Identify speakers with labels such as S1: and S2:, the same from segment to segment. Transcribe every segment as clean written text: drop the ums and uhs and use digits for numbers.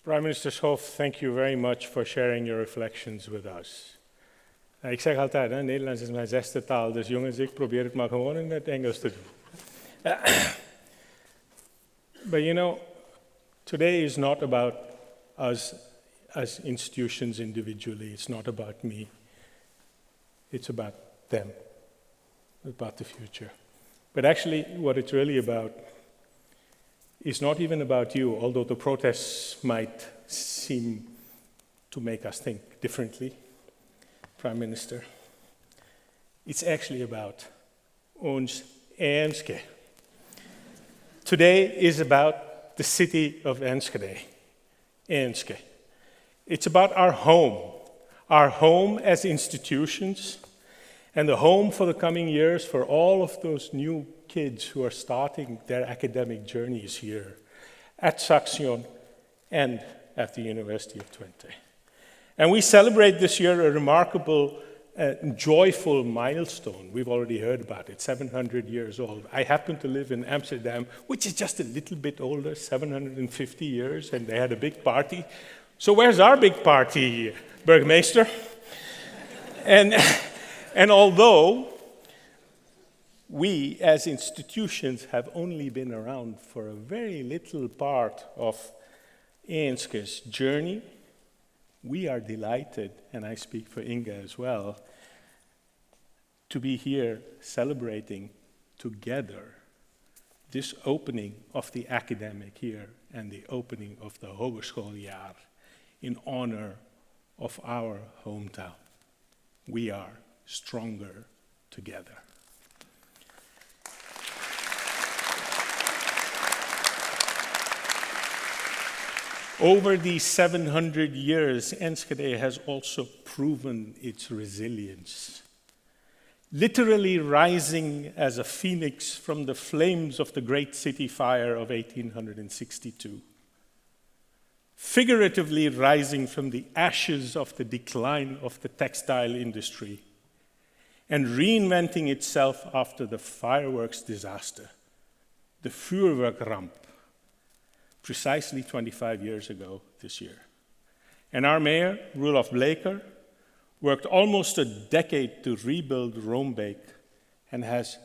S1: Prime Minister Schoof, thank you very much for sharing your reflections with us. Ik zeg altijd, Nederlands is mijn zesde taal, dus jongens, ik probeer het maar gewoon in het Engels te doen. But you know, today is not about us as institutions individually. It's not about me. It's about them, about the future. But actually, what it's really about is not even about you, although the protests might seem to make us think differently, Prime Minister. It's actually about ons Enschede. Today is about the city of Enschede. Enschede. It's about our home as institutions, and the home for the coming years for all of those new kids who are starting their academic journeys here at Saxion and at the University of Twente. And we celebrate this year a remarkable, joyful milestone. We've already heard about it, 700 years old. I happen to live in Amsterdam, which is just a little bit older, 750 years, and they had a big party. So where's our big party, Burgemeester? And although we as institutions have only been around for a very little part of Enske's journey, we are delighted, and I speak for Inga as well, to be here celebrating together this opening of the academic year and the opening of the Hogeschooljaar in honor of our hometown. We are stronger together. Over these 700 years, Enschede has also proven its resilience, literally rising as a phoenix from the flames of the great city fire of 1862, figuratively rising from the ashes of the decline of the textile industry, and reinventing itself after the fireworks disaster, the vuurwerkramp, precisely 25 years ago this year. And our mayor, Roelof Bleker, worked almost a decade to rebuild Roombeek and has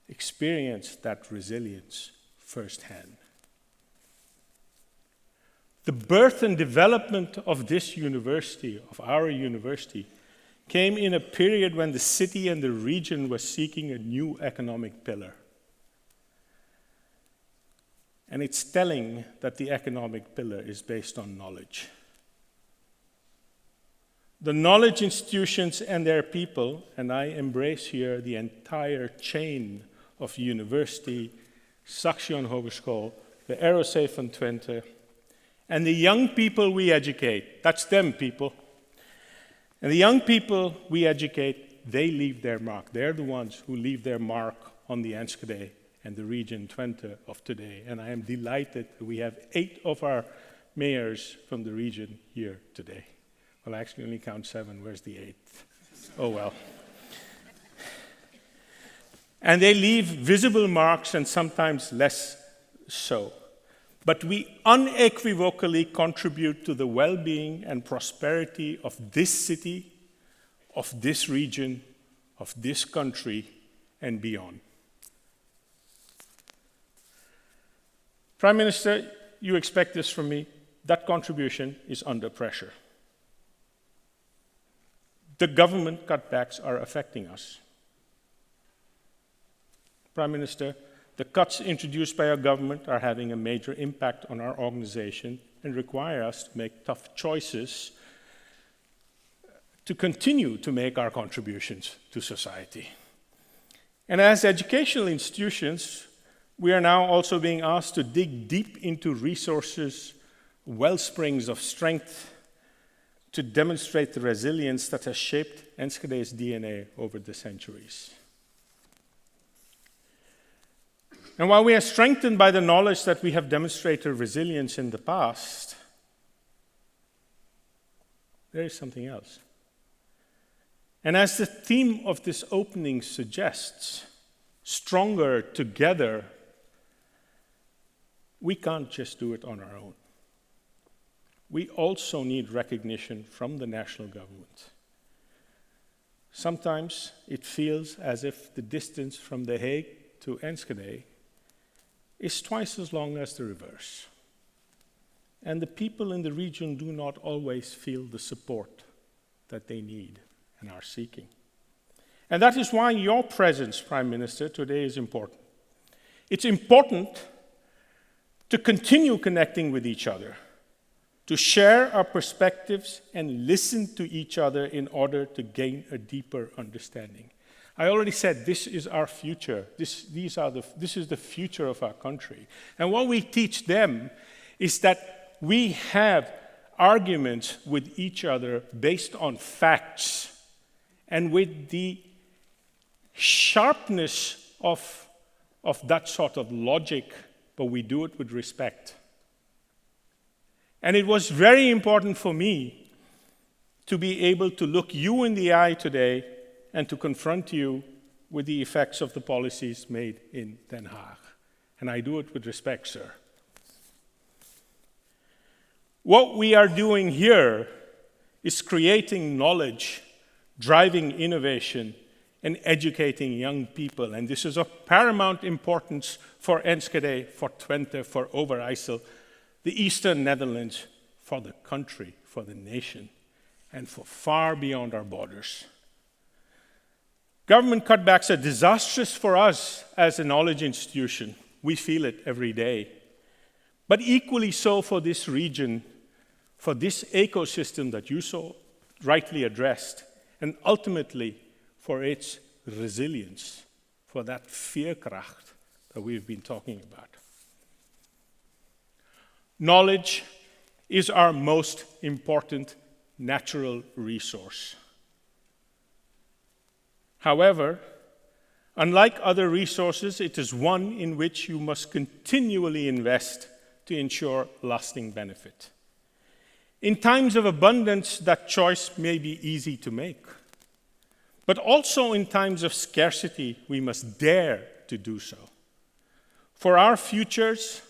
S1: experienced that resilience firsthand. The birth and development of this university, of our university, came in a period when the city and the region were seeking a new economic pillar. And it's telling that the economic pillar is based on knowledge. The knowledge institutions and their people, and I embrace here the entire chain of university, Saxion Hogeschool, the ROC van Twente, and the young people we educate, that's them people. And the young people we educate, they leave their mark. They're the ones who leave their mark on the Enschede and the region Twente of today. And I am delighted that we have 8 of our mayors from the region here today. Well, I actually only count 7. Where's the 8th? Oh, well. And they leave visible marks and sometimes less so. But we unequivocally contribute to the well-being and prosperity of this city, of this region, of this country, and beyond. Prime Minister, you expect this from me. That contribution is under pressure. The government cutbacks are affecting us. Prime Minister, the cuts introduced by our government are having a major impact on our organization and require us to make tough choices to continue to make our contributions to society. And as educational institutions, we are now also being asked to dig deep into resources, wellsprings of strength, to demonstrate the resilience that has shaped Enschede's DNA over the centuries. And while we are strengthened by the knowledge that we have demonstrated resilience in the past, there is something else. And as the theme of this opening suggests, stronger together, we can't just do it on our own. we also need recognition from the national government. Sometimes it feels as if the distance from The Hague to Enschede is twice as long as the reverse. And the people in the region do not always feel the support that they need and are seeking. And that is why your presence, Prime Minister, today is important. It's important to continue connecting with each other, to share our perspectives and listen to each other in order to gain a deeper understanding. I already said this is our future. This is the future of our country. And what we teach them is that we have arguments with each other based on facts and with the sharpness of that sort of logic, but we do it with respect. And it was very important for me to be able to look you in the eye today and to confront you with the effects of the policies made in Den Haag. And I do it with respect, sir. What we are doing here is creating knowledge, driving innovation, and educating young people. And this is of paramount importance for Enschede, for Twente, for Overijssel, the Eastern Netherlands, for the country, for the nation, and for far beyond our borders. Government cutbacks are disastrous for us as a knowledge institution. We feel it every day. But equally so for this region, for this ecosystem that you so rightly addressed, and ultimately for its resilience, for that veerkracht that we've been talking about. Knowledge is our most important natural resource. However, unlike other resources, it is one in which you must continually invest to ensure lasting benefit. In times of abundance, that choice may be easy to make. But also in times of scarcity, we must dare to do so. For our futures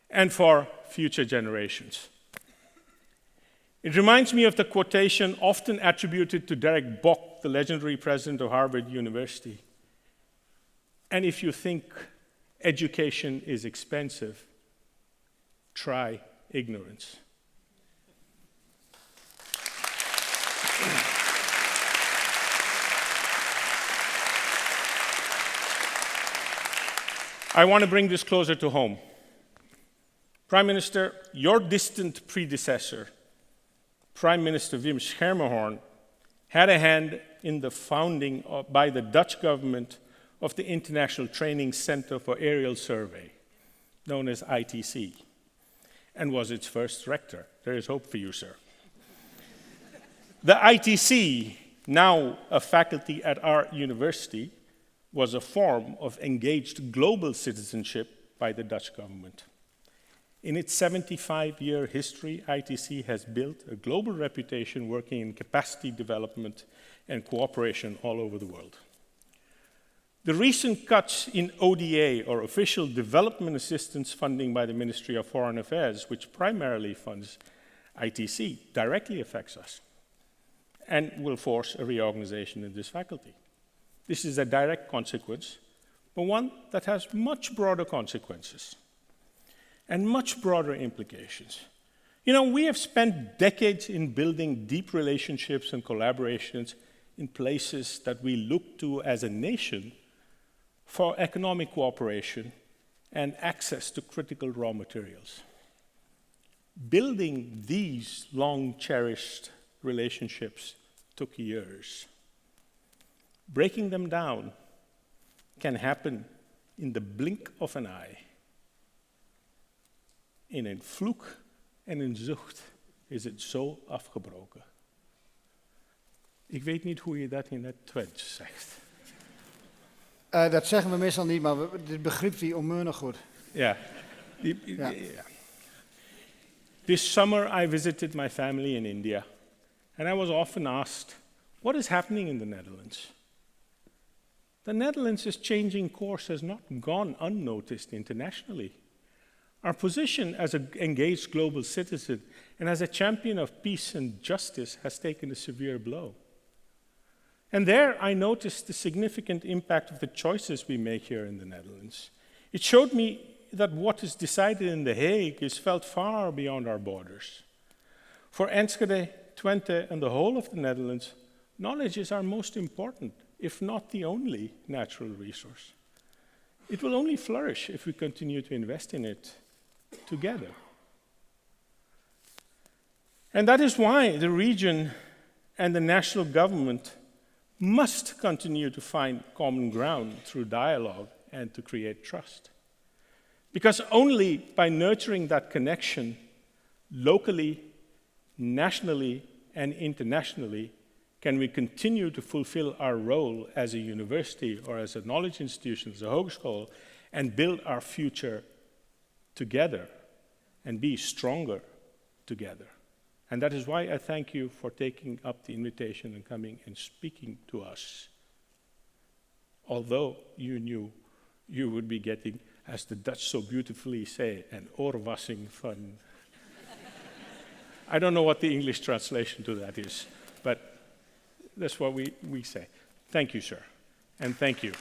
S1: and for future generations. It reminds me of the quotation often attributed to Derek Bock, the legendary president of Harvard University. And if you think education is expensive, try ignorance. I want to bring this closer to home. Prime Minister, your distant predecessor, Prime Minister Wim Schermerhorn, had a hand in the founding by the Dutch government of the International Training Center for Aerial Survey, known as ITC, and was its first rector. There is hope for you, sir. The ITC, now a faculty at our university, was a form of engaged global citizenship by the Dutch government. In its 75-year history, ITC has built a global reputation working in capacity development and cooperation all over the world. The recent cuts in ODA, or Official Development Assistance funding by the Ministry of Foreign Affairs, which primarily funds ITC, directly affects us and will force a reorganization in this faculty. This is a direct consequence, but one that has much broader consequences and much broader implications. You know, we have spent decades in building deep relationships and collaborations in places that we look to as a nation for economic cooperation and access to critical raw materials. Building these long-cherished relationships took years. Breaking them down can happen in the blink of an eye. In een vloek en een zucht is het zo afgebroken. Ik weet niet hoe je dat in het Twents zegt.
S2: Dat zeggen we meestal niet, maar dit begrip die onmeunig goed.
S1: Ja. This summer I visited my family in India, and I was often asked, what is happening in the Netherlands? The Netherlands' changing course has not gone unnoticed internationally. Our position as an engaged global citizen and as a champion of peace and justice has taken a severe blow. And there I noticed the significant impact of the choices we make here in the Netherlands. It showed me that what is decided in The Hague is felt far beyond our borders. For Enschede, Twente, and the whole of the Netherlands, knowledge is our most important, if not the only, natural resource. It will only flourish if we continue to invest in it together. And that is why the region and the national government must continue to find common ground through dialogue and to create trust. Because only by nurturing that connection locally, nationally, and internationally can we continue to fulfill our role as a university or as a knowledge institution, as a hogeschool, and build our future together and be stronger together. And that is why I thank you for taking up the invitation and coming and speaking to us. Although you knew you would be getting, as the Dutch so beautifully say, an oorwassing van. I don't know what the English translation to that is, but that's what we say. Thank you, sir, and thank you.